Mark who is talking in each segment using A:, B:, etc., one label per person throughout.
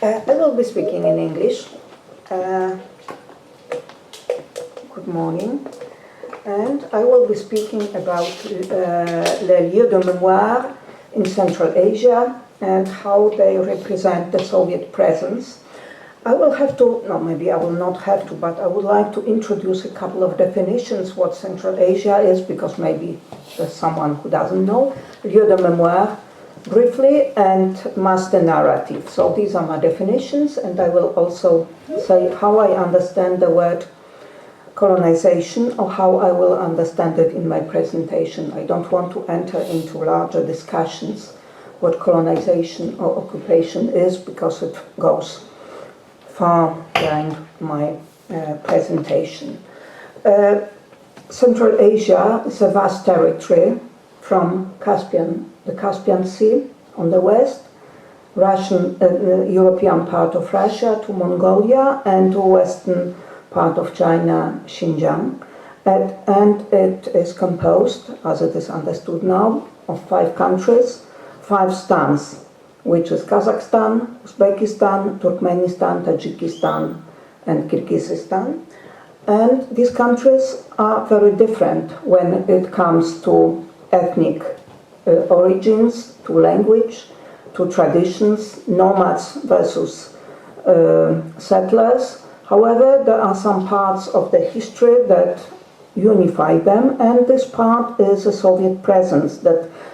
A: I will be speaking in English. Good morning. And I will be speaking about les lieux de mémoire in Central Asia and how they represent the Soviet presence. I will have to, no, maybe I will not have to, but I would like to introduce a couple of definitions what Central Asia is, because maybe there's someone who doesn't know. Lieu de mémoire, briefly, and master narrative. So these are my definitions, and I will also say how I understand the word colonization, or how I will understand it in my presentation. I don't want to enter into larger discussions what colonization or occupation is, because it goes far behind my presentation. Central Asia is a vast territory from the Caspian Sea on the west, European part of Russia to Mongolia, and to western part of China, Xinjiang. And it is composed, as it is understood now, of 5 countries, 5 stans, which is Kazakhstan, Uzbekistan, Turkmenistan, Tajikistan, and Kyrgyzstan. And these countries are very different when it comes to ethnic origins, to language, to traditions, nomads versus settlers. However, there are some parts of the history that unify them, and this part is a Soviet presence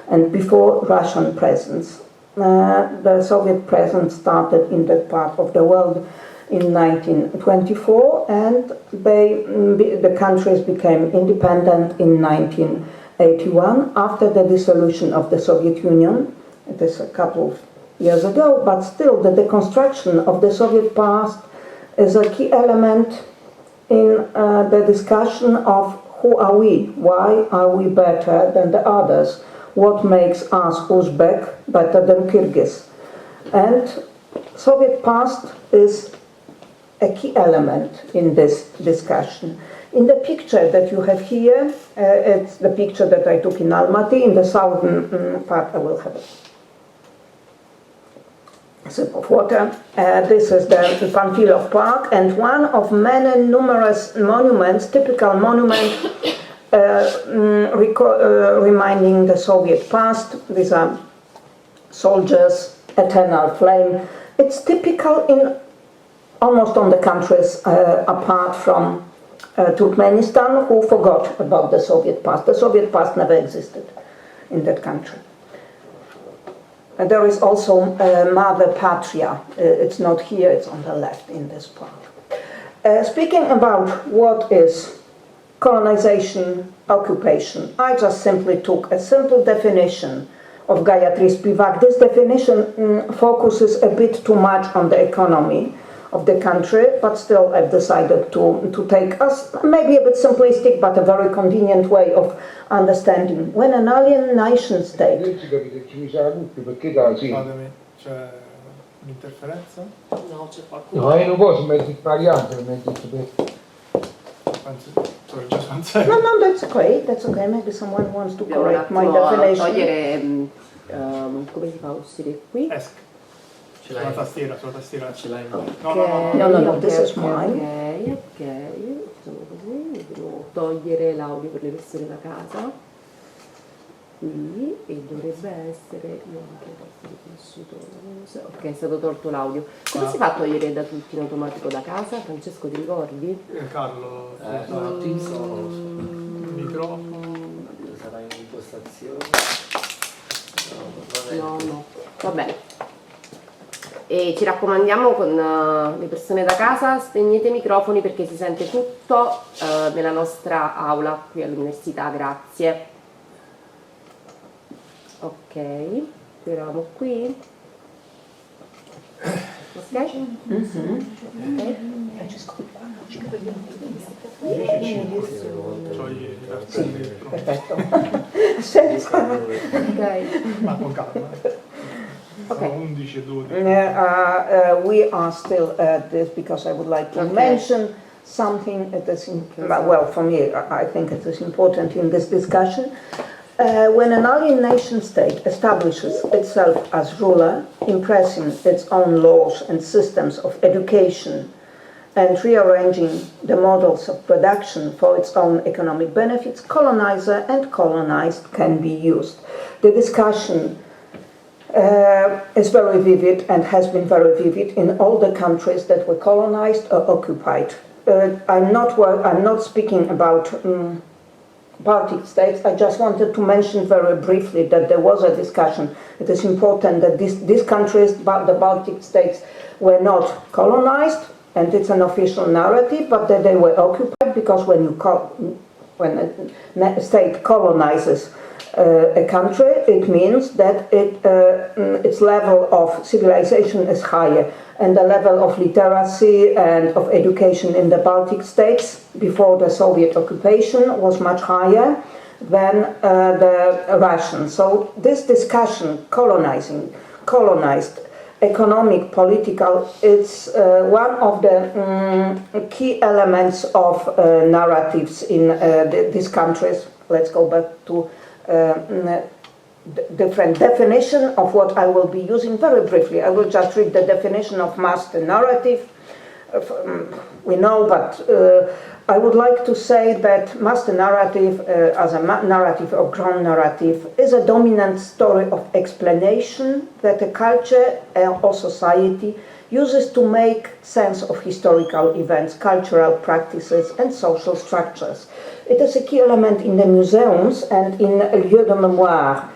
A: and before Russian presence. The Soviet presence started in that part of the world in 1924, and the countries became independent in 1981 after the dissolution of the Soviet Union. It is a couple of years ago, but still the deconstruction of the Soviet past is a key element in the discussion of who are we, why are we better than the others, what makes us Uzbek better than Kyrgyz. And Soviet past is a key element in this discussion. In the picture that you have here, it's the picture that I took in Almaty. In the southern part, I will have a sip of water. This is the Panfilov Park, and one of many numerous monuments, typical monuments, reminding the Soviet past. These are soldiers, eternal flame. It's typical in almost all the countries apart from Turkmenistan, who forgot about the Soviet past. The Soviet past never existed in that country. And there is also Mother Patria. It's not here, it's on the left in this part. Speaking about what is colonization, occupation, I just simply took a simple definition of Gayatri Spivak. This definition focuses a bit too much on the economy of the country, but still I've decided to take us maybe a bit simplistic, but a very convenient way of understanding. When an alien nation state...
B: C'è un'interferenza?
C: No, c'è qualcuno.
D: No, io non posso mettere sbagliato,
B: Anzi, sorry, just one second.
A: No, that's okay. Maybe someone wants to correct my definition.
C: Togliere, come si fa a uscire qui?
B: Esc. Sulla tastiera.
C: Ce l'hai?
A: No, this is mine.
C: Ok, facciamo così, dobbiamo togliere l'audio per le persone da casa, qui, e dovrebbe essere, io anche riconosciuto, ok, è stato tolto l'audio. Come si fa a togliere da tutti in automatico da casa? Francesco, ti ricordi?
B: Carlo, microfono.
E: Sarà in impostazione.
C: No, va bene. E ci raccomandiamo con le persone da casa, spegnete i microfoni perché si sente tutto nella nostra aula qui all'università, grazie. Ok, eravamo qui. Ok?
A: Perfetto.
B: Ma con calma.
A: Okay.
B: 11 e 12.
A: We are still at this because I would like to mention something that is, well, for me, I think it is important in this discussion. When an alien nation state establishes itself as ruler, impressing its own laws and systems of education, and rearranging the models of production for its own economic benefits, colonizer and colonized can be used. The discussion is very vivid and has been very vivid in all the countries that were colonized or occupied. I'm not speaking about Baltic states. I just wanted to mention very briefly that there was a discussion. It is important that these countries, the Baltic states, were not colonized, and it's an official narrative, but that they were occupied, because when a state colonizes a country, it means that its level of civilization is higher, and the level of literacy and of education in the Baltic states before the Soviet occupation was much higher than the Russian. So this discussion, colonized, economic, political, it's one of the key elements of narratives in these countries. Let's go back to different definition of what I will be using very briefly. I will just read the definition of master narrative. We know, but I would like to say that master narrative, as a narrative or ground narrative, is a dominant story of explanation that a culture or society uses to make sense of historical events, cultural practices, and social structures. It is a key element in the museums and in lieux de mémoire.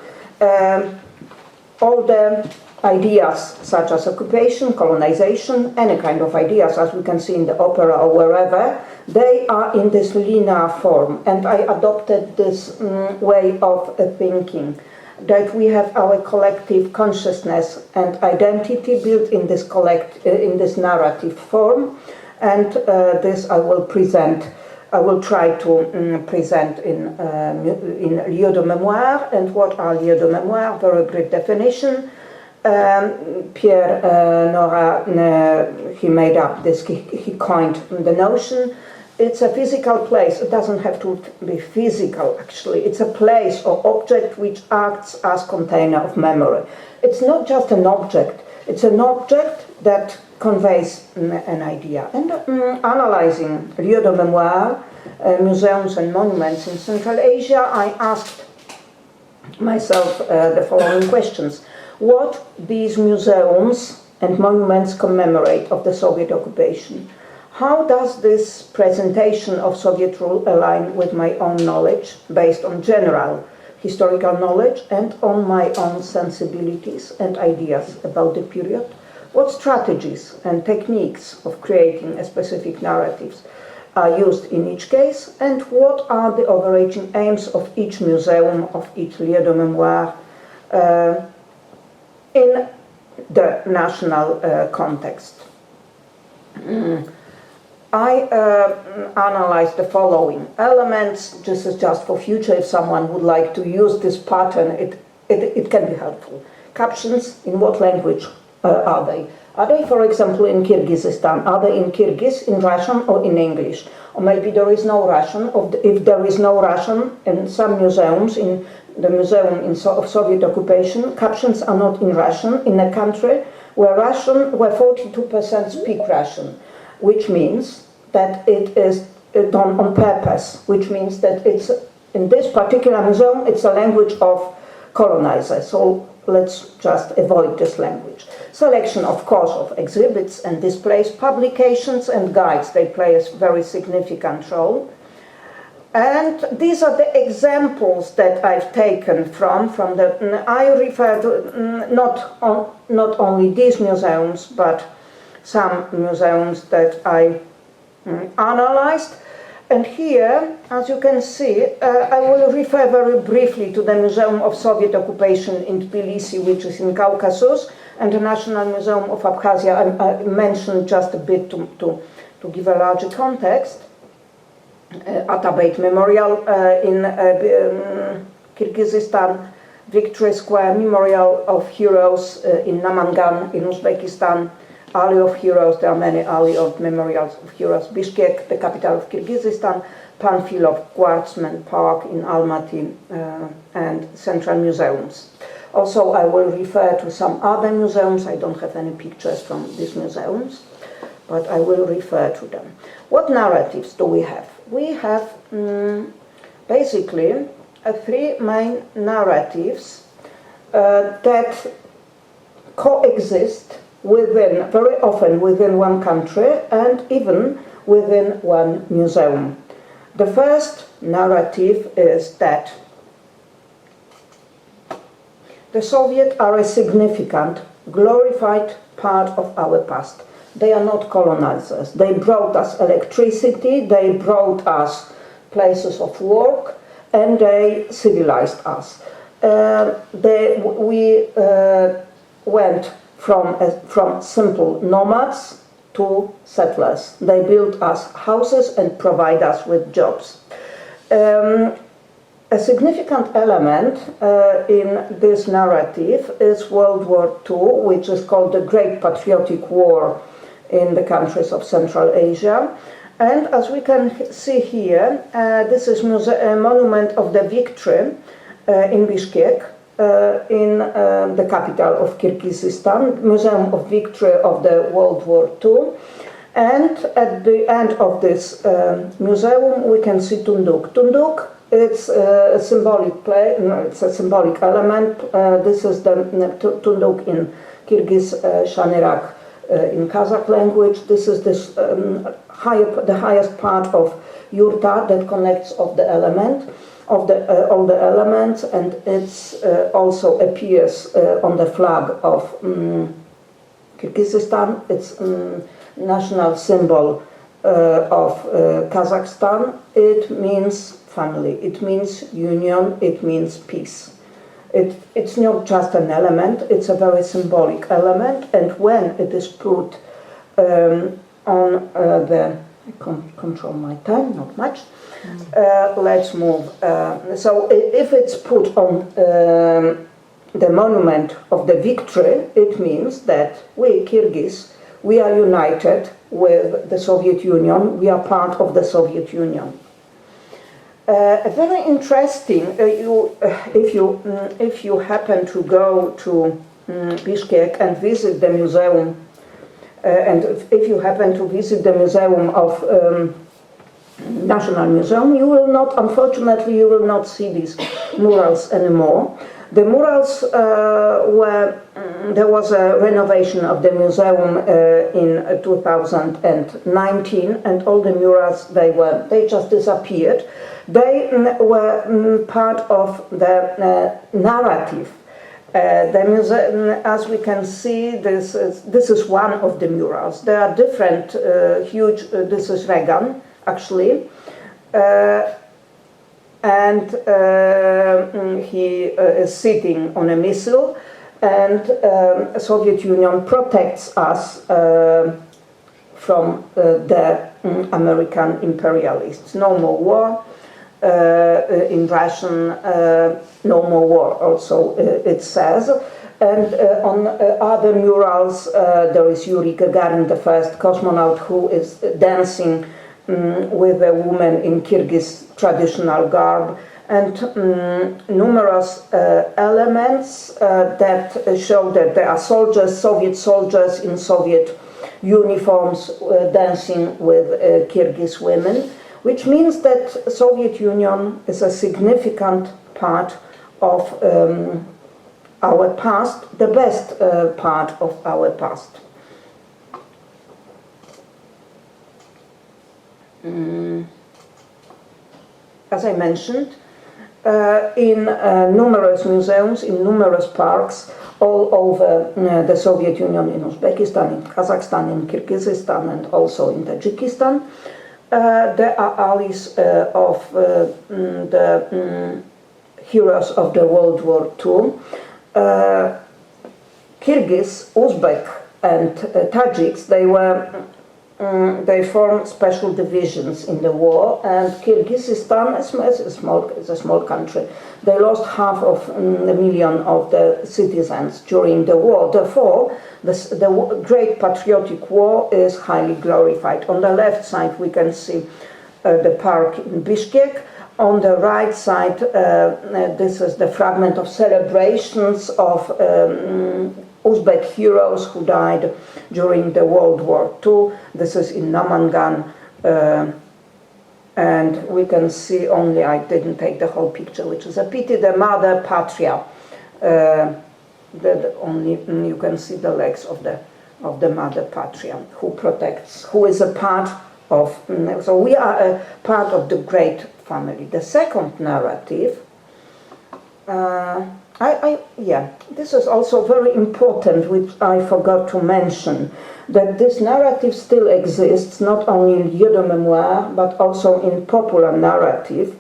A: All the ideas such as occupation, colonization, any kind of ideas, as we can see in the opera or wherever, they are in this linear form. And I adopted this way of thinking, that we have our collective consciousness and identity built in this narrative form, and this I will present. I will try to present in lieux de mémoire. And what are lieux de mémoire? Very brief definition. Pierre Nora, he made up this, he coined the notion. It's a physical place. It doesn't have to be physical, actually. It's a place or object which acts as container of memory. It's not just an object. It's an object that conveys an idea. And analyzing lieux de mémoire, museums and monuments in Central Asia, I asked myself the following questions. What these museums and monuments commemorate of the Soviet occupation? How does this presentation of Soviet rule align with my own knowledge, based on general historical knowledge and on my own sensibilities and ideas about the period? What strategies and techniques of creating a specific narratives are used in each case, and what are the overarching aims of each museum, of each lieu de mémoire in the national context? I analyzed the following elements. This is just for future. If someone would like to use this pattern, it can be helpful. Captions, in what language are they? Are they, for example, in Kyrgyzstan? Are they in Kyrgyz, in Russian, or in English? Or maybe there is no Russian. If there is no Russian, in some museums, in the museum of Soviet occupation, captions are not in Russian, in a country where 42% speak Russian, which means that it is done on purpose, which means that it's, in this particular museum, it's a language of colonizers. So let's just avoid this language. Selection, of course, of exhibits and displays, publications and guides, they play a very significant role. And these are the examples that I've taken from the, I refer to not only these museums, but some museums that I analyzed. And here, as you can see, I will refer very briefly to the Museum of Soviet Occupation in Tbilisi, which is in Caucasus, and the National Museum of Abkhazia. I mentioned just a bit to give a larger context. Atabeyt Memorial in Kyrgyzstan, Victory Square Memorial of Heroes in Namangan in Uzbekistan, Alley of Heroes, there are many alley of memorials of heroes. Bishkek, the capital of Kyrgyzstan, Panfilov Quartzman Park in Almaty, and central museums. Also, I will refer to some other museums. I don't have any pictures from these museums, but I will refer to them. What narratives do we have? We have basically three main narratives that coexist very often within one country and even within one museum. The first narrative is that the Soviets are a significant, glorified part of our past. They are not colonizers. They brought us electricity, they brought us places of work, and they civilized us. We went from simple nomads to settlers. They built us houses and provide us with jobs. A significant element in this narrative is World War II, which is called the Great Patriotic War in the countries of Central Asia. And as we can see here, this is a monument of the victory in Bishkek, in the capital of Kyrgyzstan, Museum of Victory of the World War II. And at the end of this museum, we can see Tunduk. Tunduk, it's a symbolic it's a symbolic element. This is the Tunduk in Kyrgyz, Shanirak in Kazakh language. This is the highest part of yurta that connects all the elements, and it also appears on the flag of Kyrgyzstan. It's national symbol of Kazakhstan. It means family, it means union, it means peace. It's not just an element, it's a very symbolic element, and when it is put on I can't control my time, not much. Let's move. So if it's put on the monument of the victory, it means that we Kyrgyz, we are united with the Soviet Union, we are part of the Soviet Union. Very interesting, if you happen to go to Bishkek and visit the museum, and if you happen to visit the museum of National Museum, you will not, unfortunately, you will not see these murals anymore. The murals there was a renovation of the museum in 2019, and all the murals, they just disappeared. They were part of the narrative. The museum, as we can see, this is one of the murals. There are different huge. This is Reagan, actually, and he is sitting on a missile, and Soviet Union protects us from the American imperialists. No more war. In Russian, no more war, also it says. And on other murals, there is Yuri Gagarin, the first cosmonaut, who is dancing with a woman in Kyrgyz traditional garb, and numerous elements that show that there are soldiers, Soviet soldiers in Soviet uniforms dancing with Kyrgyz women, which means that Soviet Union is a significant part of our past, the best part of our past. As I mentioned, in numerous museums, in numerous parks, all over the Soviet Union, in Uzbekistan, in Kazakhstan, in Kyrgyzstan, and also in Tajikistan, there are alleys of the heroes of the World War II. Kyrgyz, Uzbek, and Tajiks, they were they formed special divisions in the war, and Kyrgyzstan is a small country. They lost half of a million of the citizens during the war. Therefore, the Great Patriotic War is highly glorified. On the left side, we can see the park in Bishkek. On the right side, this is the fragment of celebrations of Uzbek heroes who died during the World War II. This is in Namangan, and we can see only, I didn't take the whole picture, which is a pity, the Mother Patria. That only you can see the legs of the Mother Patria, who protects, who is a part of. So we are a part of the great family. The second narrative. This is also very important, which I forgot to mention, that this narrative still exists, not only in lieux de memoire, but also in popular narrative.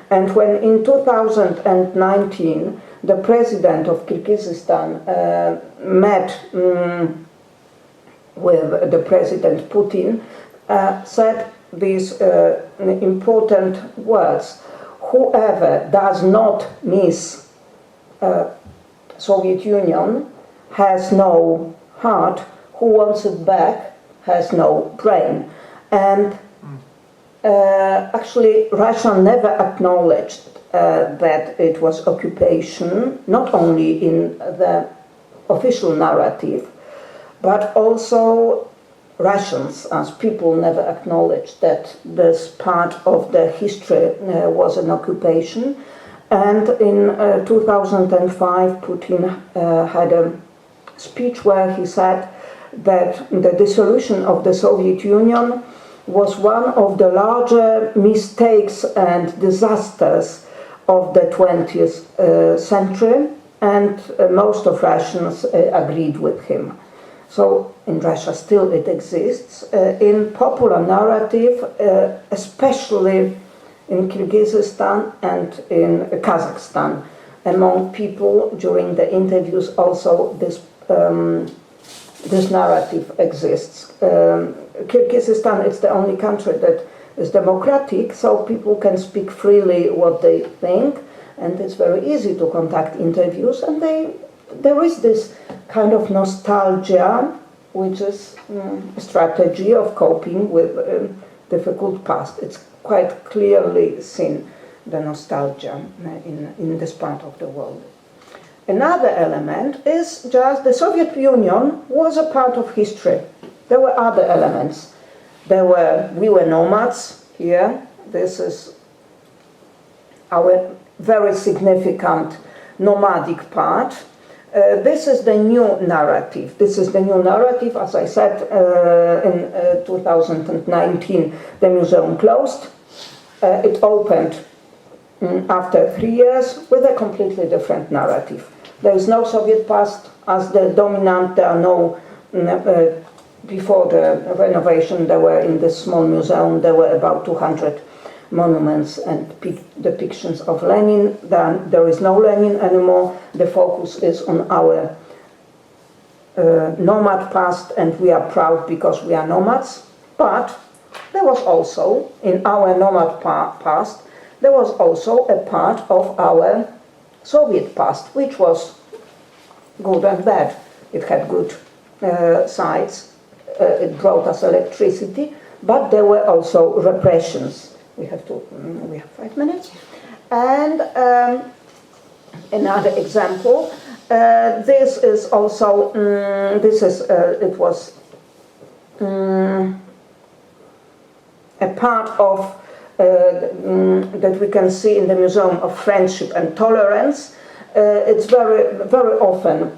A: And when in 2019, the president of Kyrgyzstan met with the President Putin, said these important words: whoever does not miss Soviet Union has no heart, who wants it back has no brain. And actually Russia never acknowledged that it was occupation, not only in the official narrative, but also Russians as people never acknowledged that this part of the history was an occupation. And in 2005, Putin had a speech where he said that the dissolution of the Soviet Union was one of the larger mistakes and disasters of the 20th century, and most of Russians agreed with him. So in Russia still it exists. In popular narrative, especially in Kyrgyzstan and in Kazakhstan, among people during the interviews also this narrative exists. Kyrgyzstan is the only country that is democratic, so people can speak freely what they think, and it's very easy to conduct interviews, and there is this kind of nostalgia, which is a strategy of coping with difficult past. It's quite clearly seen, the nostalgia in this part of the world. Another element is just the Soviet Union was a part of history. There were other elements. We were nomads here. This is our very significant nomadic part. This is the new narrative. This is the new narrative. As I said, in 2019, the museum closed. It opened after 3 years with a completely different narrative. There is no Soviet past as the dominant. There are no, before the renovation, there were in this small museum, there were about 200 monuments and depictions of Lenin. Then there is no Lenin anymore. The focus is on our nomad past, and we are proud because we are nomads. But there was also, in our nomad past, there was also a part of our Soviet past, which was good and bad. It had good sides. It brought us electricity, but there were also repressions. We have 5 minutes. And another example. This is also. It was a part of that we can see in the Museum of Friendship and Tolerance. It's very often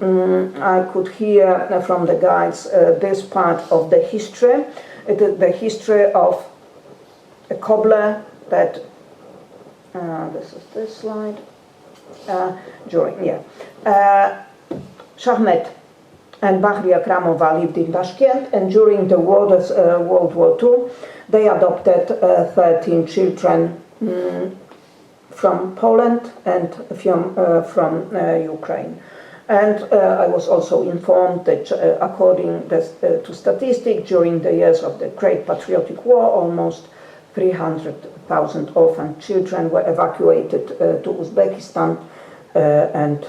A: I could hear from the guides this part of the history. It is the history of a cobbler that this is this slide Shahmet and Bahria Kramova lived in Tashkent, and during the World War II they adopted 13 children from Poland and from Ukraine. And I was also informed that according to statistics, during the years of the Great Patriotic War, almost 300,000 orphan children were evacuated to Uzbekistan and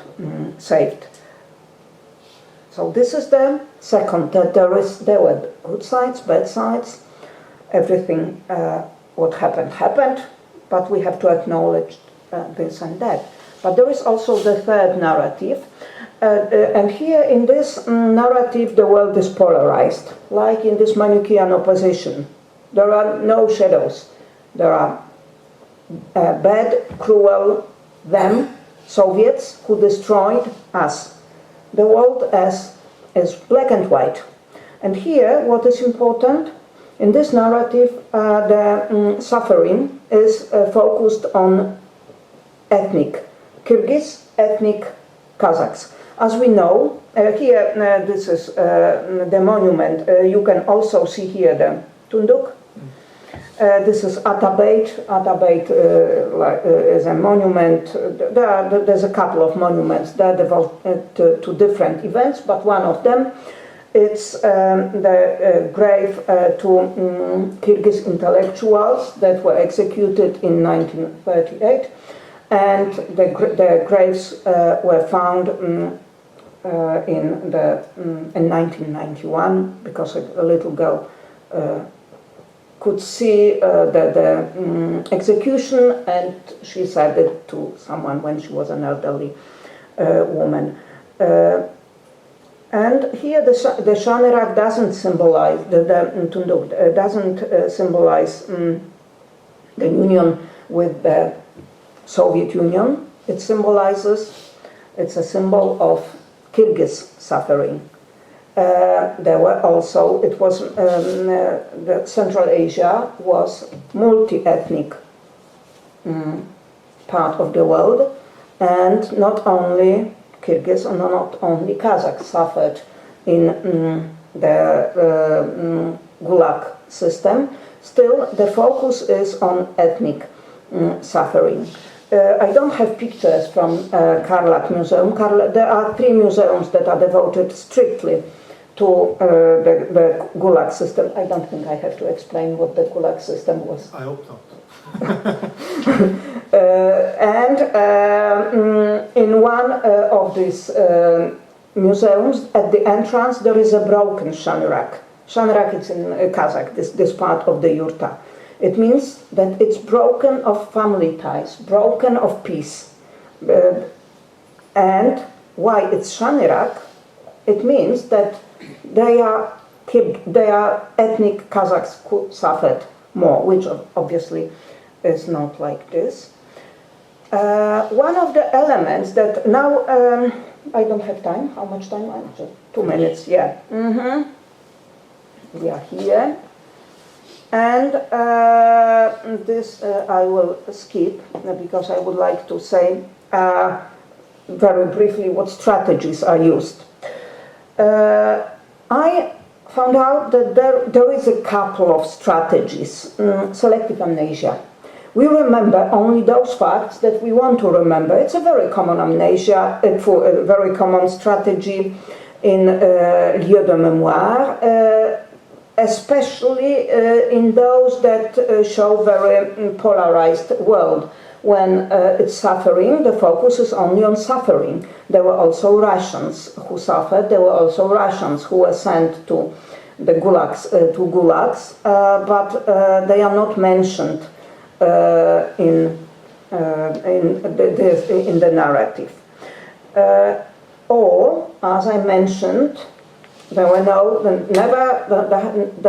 A: saved. So this is the second, that there were good sides, bad sides, everything what happened, but we have to acknowledge this and that. But there is also the third narrative, and here in this narrative the world is polarized, like in this Manichaean opposition. There are no shadows. There are bad, cruel, them, Soviets, who destroyed us. The world is black and white. And here, what is important, in this narrative, the suffering is focused on ethnic Kyrgyz, ethnic Kazakhs. As we know, here, this is the monument. You can also see here the Tunduk. This is Atabeyt. Atabeyt is a monument. There's a couple of monuments that are devoted to different events, but one of them, it's the grave to Kyrgyz intellectuals that were executed in 1938, and the graves were found in 1991, because a little girl could see the execution, and she said it to someone when she was an elderly woman. And here the Shanerak doesn't symbolize, the Tunduk doesn't symbolize the union with the Soviet Union. It symbolizes, it's a symbol of Kyrgyz suffering. There were also, it was, the Central Asia was multi-ethnic part of the world, and not only Kyrgyz and not only Kazakhs suffered in the Gulag system. Still, the focus is on ethnic suffering. I don't have pictures from Karlak Museum. There are 3 museums that are devoted strictly to the Gulag system. I don't think I have to explain what the Gulag system was.
B: I hope not.
A: And in one of these museums, at the entrance, there is a broken Shanerak. Shanerak is in Kazakh, this part of the yurta. It means that it's broken of family ties, broken of peace. And why it's Shanerak? It means that they are ethnic Kazakhs who suffered more, which obviously is not like this. One of the elements that now, I don't have time. How much time? Just 2 minutes, yeah. We are here. And this I will skip because I would like to say very briefly what strategies are used. I found out that there is a couple of strategies. Selective amnesia. We remember only those facts that we want to remember. It's a very common amnesia, a very common strategy in lieux de memoire, especially in those that show very polarized world. When it's suffering, the focus is only on suffering. There were also Russians who suffered. There were also Russians who were sent to the gulags, but they are not mentioned in the narrative. Or, as I mentioned, there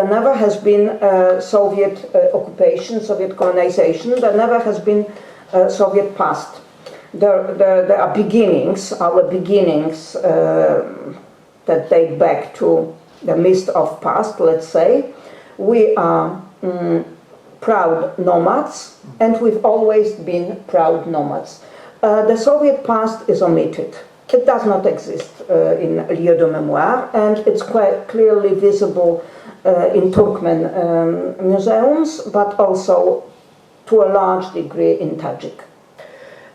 A: never has been Soviet occupation, Soviet colonization. There never has been Soviet past. There are beginnings, our beginnings that date back to the mist of past, let's say. We are proud nomads, and we've always been proud nomads. The Soviet past is omitted. It does not exist in lieux de memoire, and it's quite clearly visible in Turkmen museums, but also to a large degree in Tajik.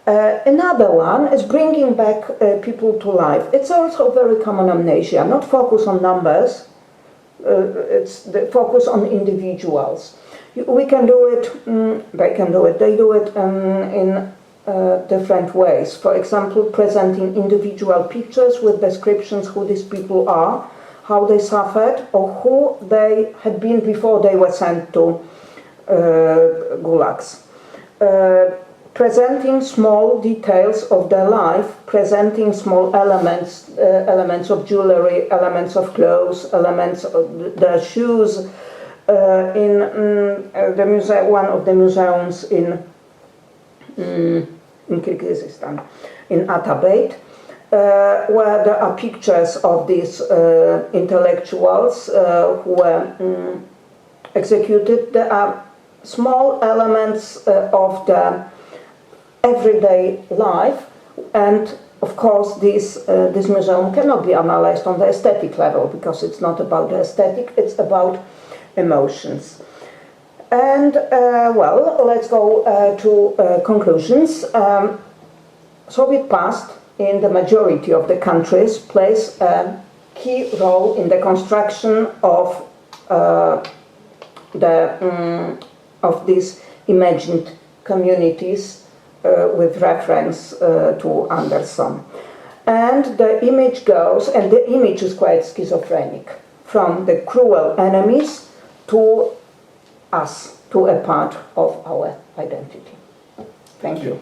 A: Another one is bringing back people to life. It's also very common amnesia, not focus on numbers, it's the focus on individuals. We can do it, they can do it, they do it in different ways. For example, presenting individual pictures with descriptions who these people are, how they suffered, or who they had been before they were sent to gulags. Presenting small details of their life, presenting small elements, elements of jewelry, elements of clothes, elements of their shoes. In the museum, one of the museums in Kyrgyzstan, in Atabeyt, where there are pictures of these intellectuals who were executed. There are small elements of the everyday life, and of course this museum cannot be analyzed on the aesthetic level, because it's not about the aesthetic, it's about emotions. And well, let's go to conclusions. Soviet past in the majority of the countries plays a key role in the construction of these imagined communities with reference to Anderson. And the image goes, and the image is quite schizophrenic, from the cruel enemies to us, to a part of our identity. Thank you.